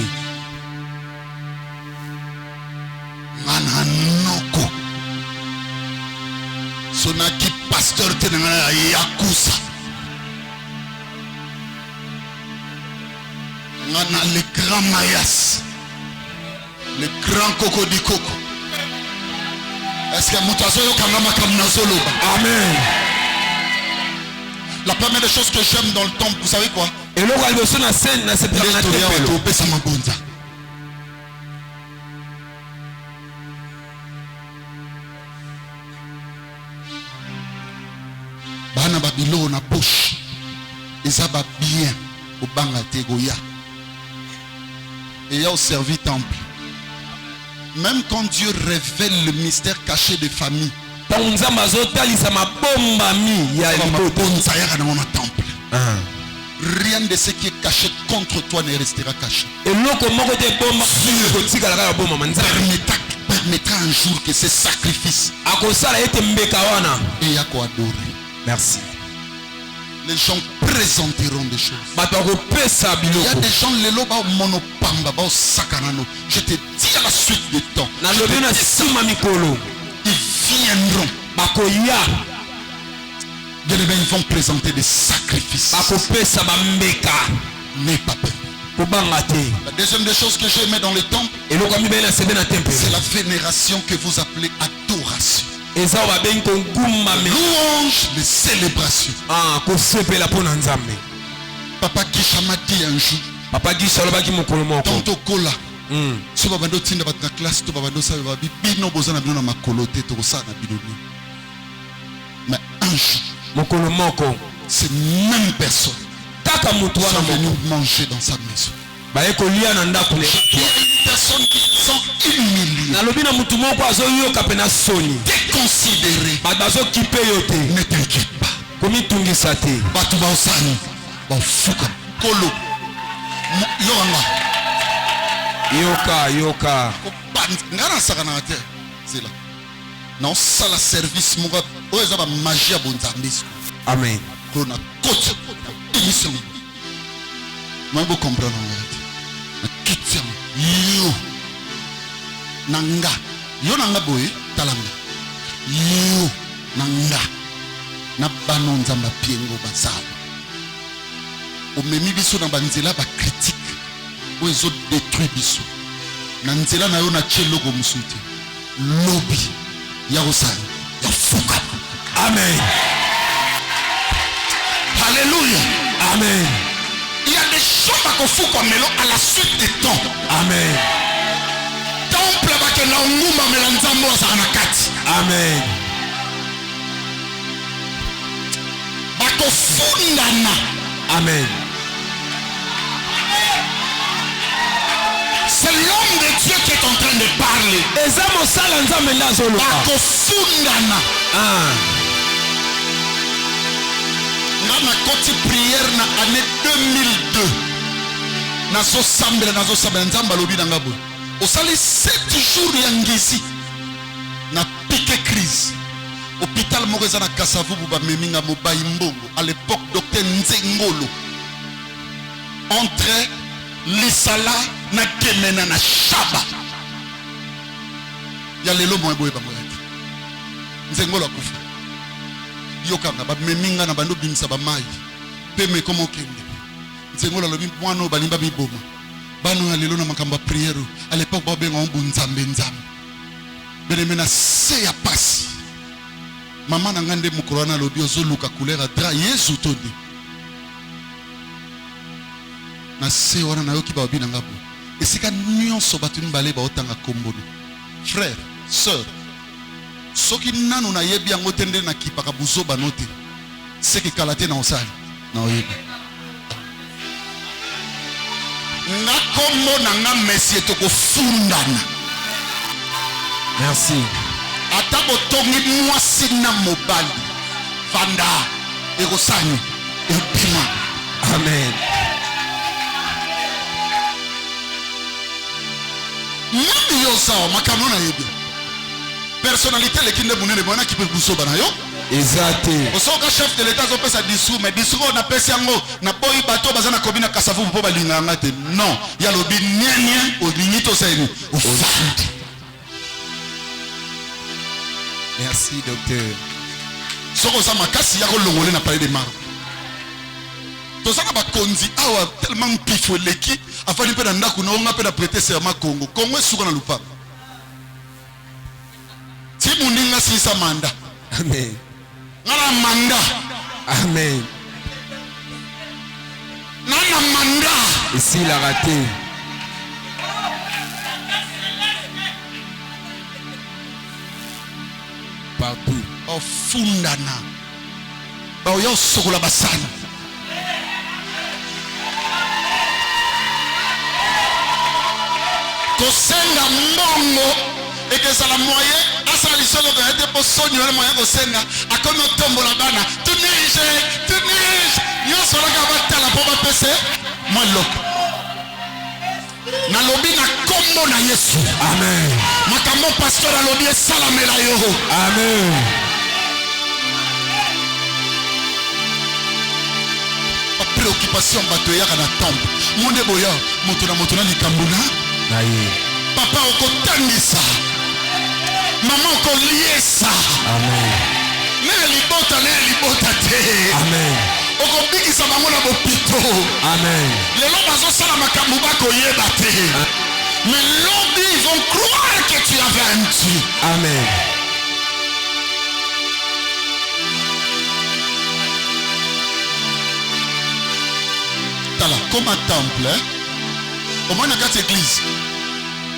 Mananoko. Sonaki pasteur tenengana yakusa. Ngana le grand mayas. Le grand coco di coco. Est-ce que mutazo yo kangama kamna solo? Amen. La première des choses que j'aime dans le temple, vous savez quoi? Et le roi de son scène na sepela na tempelo. Bana babilo na poche. Ezaba bien au banga tegoya. Et il y a au servi temple. Même quand Dieu révèle le mystère caché des familles, rien de ce qui est caché contre toi ne restera caché. Permettra un jour que ce sacrifice et à quoi adorer. Merci. Les gens présenteront des choses. Il y a des gens lelo ba monopamba ba sakanano. Je te dis à la suite du temps. Ils viendront. Ils vont présenter des sacrifices. N'aie pas peur. La deuxième des choses que j'aimais dans le temple, c'est la vénération que vous appelez adoration. Louange, les célébrations. Papa Kisha m'a dit un jour, tantôt Kola, si vous avez tinda dans la classe, vous avez bino bozana bino na makolote to ça na bidoni. Mais un jour, ces mêmes personnes sont venues manger dans sa maison. Il y a une personne qui se sent humiliée, déconsidérée. Ne t'inquiète pas. Yoka. Non, ça la service magie Amen. Moi, vous comprenez. Yo nanga boy talanga yo nanga na banonzamba piengo bazalo omemi biso na banzela ba critique o ezo détruire biso na nzela na yo na cheloko musuti lobby ya osani ya fuka. Amen. Alléluia. Amen. Il y a des choses à fuka melo à la suite des temps. Amen. Temple bake na ngumba melanzambo asana kati. Amen. Bako fundana. Amen. C'est l'homme de Dieu qui est en train de parler. Bako fundana. Nana koti prière na année 2002. Nazo sambela nzamba lobi na ngabo. Osali 7 jours ya ngisi na piqué crise. Hôpital Moreza na Kasavubu ba meminga mobai mbongo. À l'époque docteur Nzengolo. Entre Lisala na Kemena na Shaba. Ya lelo moye boye bango yaki. Nzengolo akufa. Yokanga ba meminga na bando bimisa ba mai. Peme komo kende. Nzengolo lobi mwana balimba biboma. Bano ya lelo na makamba prière. À l'époque ba benga ombu nzambe nzambe. Belemena se ya pasi. Maman na ngande mukorana lobi ozoluka couleur dra Yesu todi. Na se wana na yoki ba obi na ngabo. Esika nyonso batuni bale ba otanga kombono. Frère, sœur, soki nanu na yebi yango tende na kipaka buzoba note. Seki kalate na osali na oyebi. Na kombo na nga Messie toko fundana. Merci. Atabo tongi mwasi na mobali. Vanda erosani ebima. Amen. Nani yo sawa makambo na yebi. Personnalité lekinde munene bona ki pe busoba na yo. Exacté. Osoka chef de l'état zo pesa discours mais discours na pesa yango na boyi bato bazana kobina kasavu po balinga ngate. Non, ya lobi nyenye o limito saini. Merci docteur. Soko za makasi ya ko longole na parler de mar. Tozaka ba konzi awa tellement pifo leki afali pe na ndako na onga pe na prêter serment Congo. Congo esuka na lupa. Ti muninga sisa manda. Amen. Ngala manda. Amen. Nana manda. Ici il a raté. Partout. O fundana. Ba yo sokola basani. Kosenga mbongo ekezala moyen asala lisolo ko ete po sonyo le moyen kosenga akono tombola bana tunige nyonso laka batala po bapese moi loko nalobi na kombo na Yesu. Amen. Makambo pasteur alobi esalamela yo. Amen. préoccupation bato yaka na temple monde boya moto na likambuna papa okotangisa mama okoliesa amen na libota te amen okobikisa bango na bopito amen lelo bazosala makambo bakoyeba te mais lobi ils vont croire que tu as vaincu amen tala comme un temple au moins dans cette église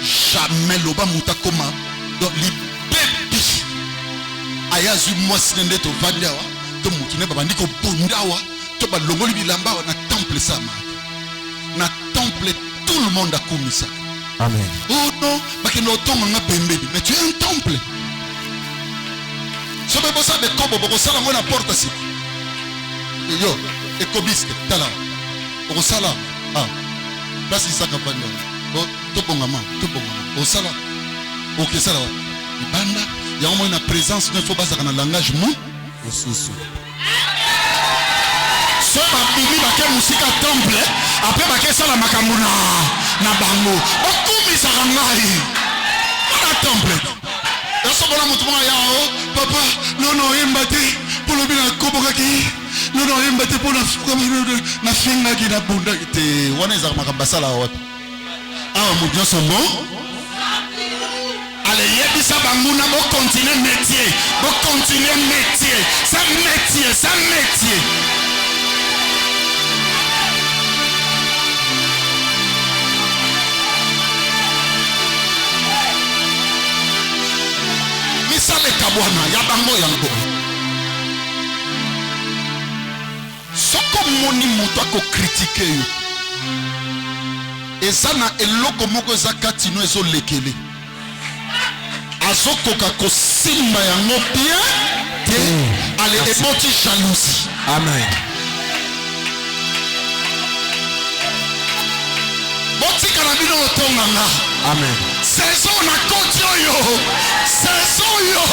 jamais loba muta comme donc les bébés ayazu mwasi nende to vandawa to mutu ne babandi ko bondawa to ba longoli bilamba na temple sama na temple tout le monde a commis ça amen oh non parce que nous tombons na pembe mais tu es un temple so be bossa de kobo boko sala ngona porte si yo ekobiste tala boko sala ah place ça ka vanda to bongama o sala o ke sala banda ya au moins na présence ne faut pas ça na langage mou osusu so ba bibi ba ke musika temple après ba ke sala makambo na bango o kumisa ngai na temple eso bona mutu mwa yao papa non embate pour le bien koboka ki non embate pour na finga ki na bunda te wana za makabasala wapi ah mu bien son bon allez yebisa banguna bo continuer métier ça métier misale kabwana ya bango yango soko moni moto ako critiquer yo ezana eloko moko ezakati no ezolekele azokoka kosimba yango bien te ale eboti jalousie amen botika na bino otonganga amen saison na koti oyo saison yo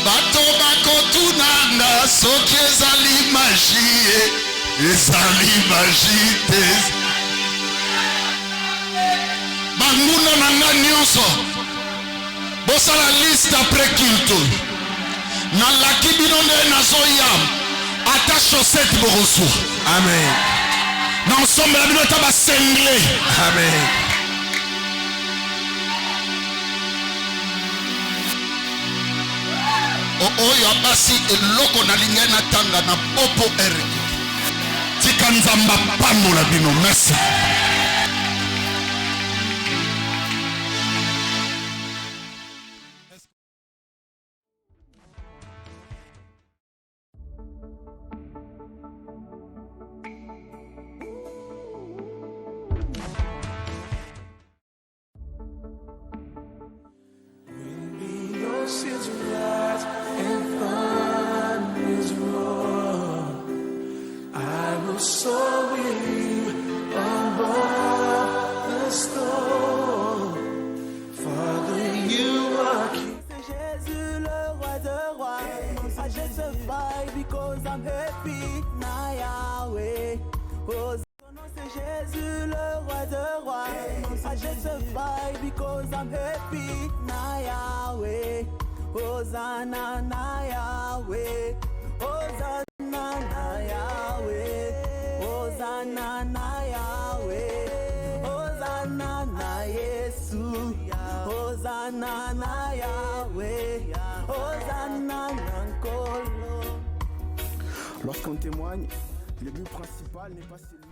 bato bakotunanga soki ezali magie te banguna na nga nyonso bosala liste après culte nalaki bino nde nazoya ata chaussette bokozwa amen na ensemble bino ata basengle amen oyo basi eloko nalingai natanga na popo ere tika nzamba pambola bino merci Hosanna na Yahweh, Hosanna na Yahweh, Hosanna na Yahweh, Hosanna na Yesu, Hosanna na Yahweh, Hosanna na Nkolo. Lorsqu'on témoigne, le but principal n'est pas celui...